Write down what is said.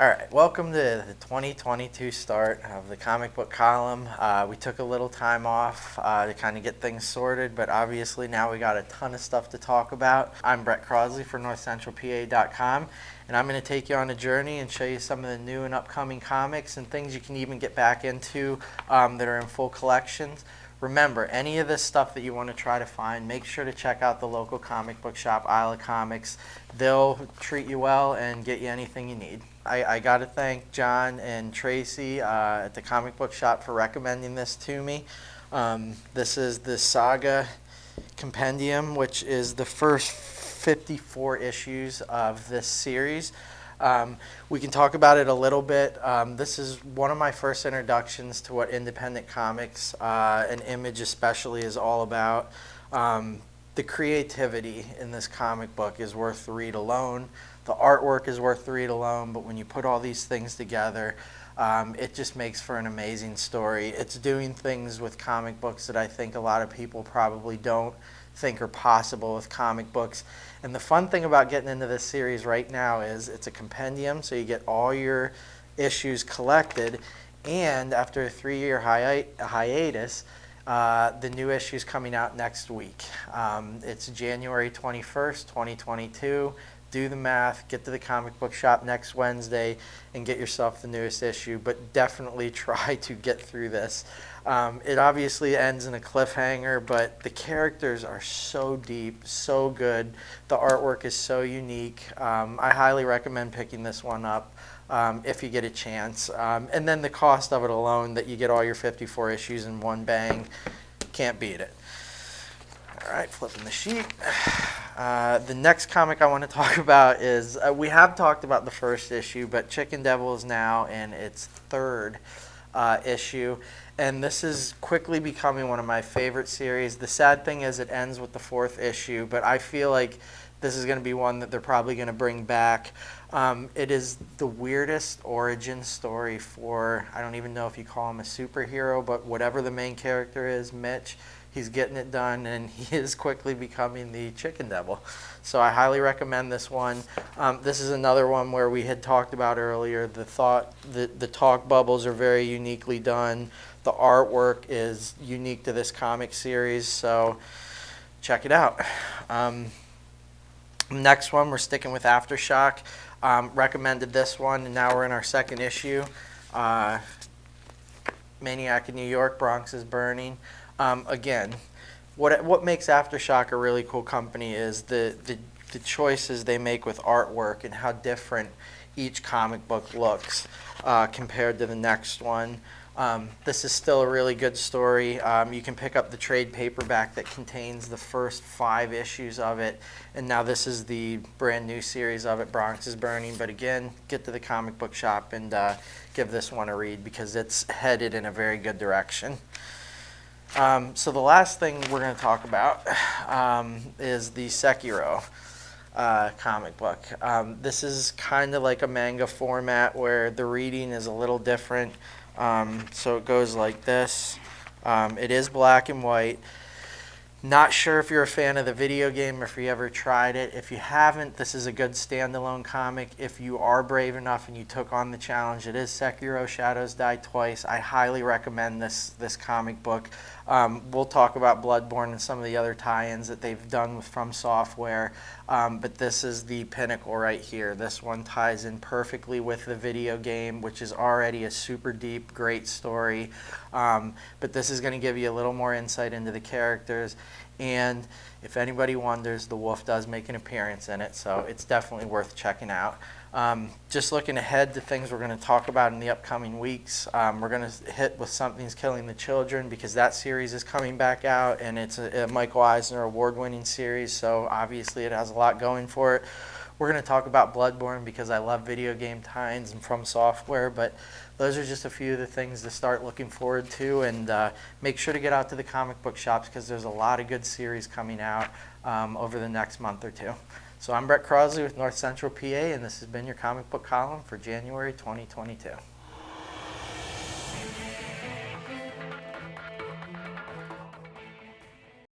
All right, welcome to the 2022 start of the comic book column. We took a little time off to kind of get things sorted, but obviously now we got a ton of stuff to talk about. I'm Brett Crosley for NorthcentralPA.com, and I'm going to take you on a journey and show you some of the new and upcoming comics and things you can even get back into that are in full collections. Remember, any of this stuff that you want to try to find, make sure to check out the local comic book shop, Isle of Comics. They'll treat you well and get you anything you need. I got to thank John and Tracy at the comic book shop for recommending this to me. This is the Saga Compendium, which is the first 54 issues of this series. We can talk about it a little bit. This is one of my first introductions to what independent comics and Image especially is all about. The creativity in this comic book is worth the read alone. The artwork is worth the read alone, but when you put all these things together, it just makes for an amazing story. It's doing things with comic books that I think a lot of people probably don't think are possible with comic books. And the fun thing about getting into this series right now is it's a compendium, so you get all your issues collected, and after a 3-year hiatus, the new issue is coming out next week. It's January 21st, 2022. Do the math, get to the comic book shop next Wednesday and get yourself the newest issue, but definitely try to get through this. It obviously ends in a cliffhanger, but the characters are so deep, so good. The artwork is so unique. I highly recommend picking this one up if you get a chance. And then the cost of it alone, that you get all your 54 issues in one bang, can't beat it. All right, flipping the sheet. The next comic I want to talk about is, we have talked about the first issue, but Chicken Devil is now in its third issue, and this is quickly becoming one of my favorite series. The sad thing is it ends with the fourth issue, but I feel like this is going to be one that they're probably going to bring back. It is the weirdest origin story for, I don't even know if you call him a superhero, but whatever the main character is, Mitch, he's getting it done, and he is quickly becoming the Chicken Devil. So I highly recommend this one. This is another one where we had talked about earlier. The talk bubbles are very uniquely done. The artwork is unique to this comic series, so check it out. Next one, we're sticking with Aftershock. Recommended this one, and now we're in our second issue. Maniac in New York, Bronx is Burning. Again, what makes Aftershock a really cool company is the choices they make with artwork and how different each comic book looks compared to the next one. This is still a really good story. You can pick up the trade paperback that contains the first 5 issues of it, and now this is the brand new series of it, Bronx is Burning. But again, get to the comic book shop and give this one a read because it's headed in a very good direction. So the last thing we're going to talk about is the Sekiro comic book. This is kind of like a manga format where the reading is a little different. So it goes like this. It is black and white. Not sure if you're a fan of the video game or if you ever tried it. If you haven't, this is a good standalone comic. If you are brave enough and you took on the challenge, it is Sekiro: Shadows Die Twice. I highly recommend this comic book. We'll talk about Bloodborne and some of the other tie-ins that they've done with From Software, but this is the pinnacle right here. This one ties in perfectly with the video game, which is already a super deep, great story. But this is going to give you a little more insight into the characters. And if anybody wonders, the wolf does make an appearance in it, so it's definitely worth checking out. Just looking ahead to things we're going to talk about in the upcoming weeks, we're going to hit with Something's Killing the Children because that series is coming back out, and it's a Michael Eisner award-winning series, so obviously it has a lot going for it. We're going to talk about Bloodborne because I love video game tie-ins and From Software, but those are just a few of the things to start looking forward to, and make sure to get out to the comic book shops because there's a lot of good series coming out over the next month or two. So I'm Brett Crosley with North Central PA, and this has been your comic book column for January 2022.